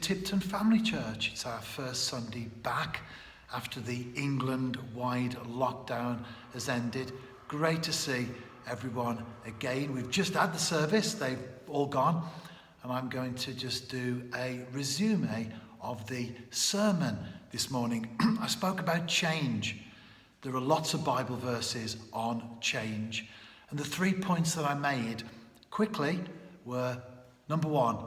Tipton Family Church. It's our first Sunday back after the England-wide lockdown has ended. Great to see everyone again. We've just had the service, they've all gone, and I'm going to just do a resume of the sermon this morning. I spoke about change. There are lots of Bible verses on change, and the 3 points that I made quickly were, number one,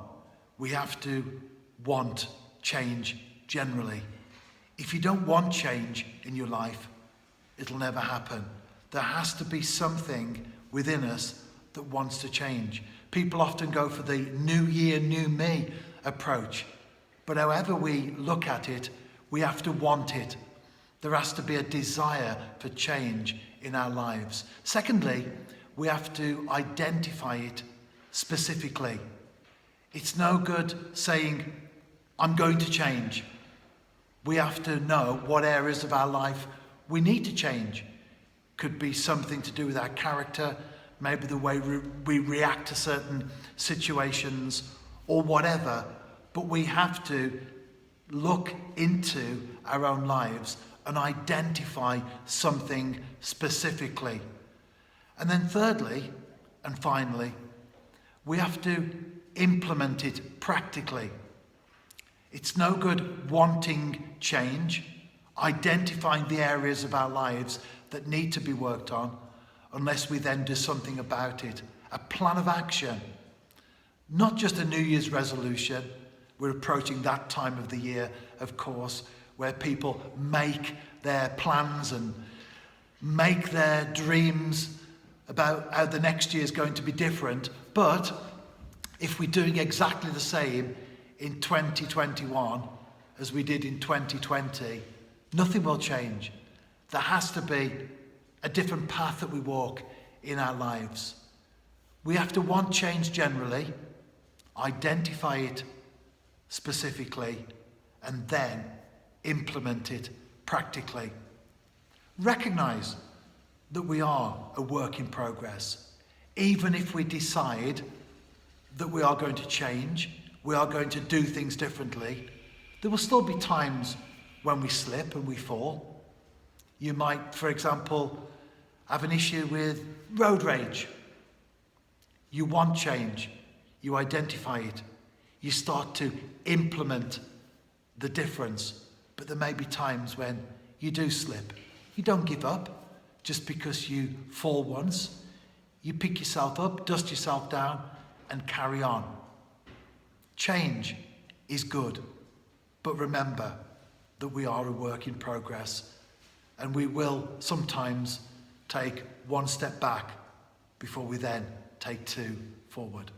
we have to want change generally. If you don't want change in your life, it'll never happen. There has to be something within us that wants to change. People often go for the new year, new me approach. But however we look at it, we have to want it. There has to be a desire for change in our lives. Secondly, we have to identify it specifically. It's no good saying, I'm going to change. We have to know what areas of our life we need to change. Could be something to do with our character, maybe the way we react to certain situations or whatever. But we have to look into our own lives and identify something specifically. And then thirdly, and finally, we have to implement it practically. It's no good wanting change, identifying the areas of our lives that need to be worked on, unless we then do something about it. A plan of action, not just a New Year's resolution. We're approaching that time of the year, of course, where people make their plans and make their dreams about how the next year is going to be different. But if we're doing exactly the same in 2021 as we did in 2020, nothing will change. There has to be a different path that we walk in our lives. We have to want change generally, identify it specifically, and then implement it practically. Recognize that we are a work in progress. Even if we decide that we are going to change, we are going to do things differently, there will still be times when we slip and we fall. You might, for example, have an issue with road rage. You want change, you identify it, you start to implement the difference, but there may be times when you do slip. You don't give up just because you fall once. You pick yourself up, dust yourself down, and carry on. Change is good, but remember that we are a work in progress, and we will sometimes take one step back before we then take two forward.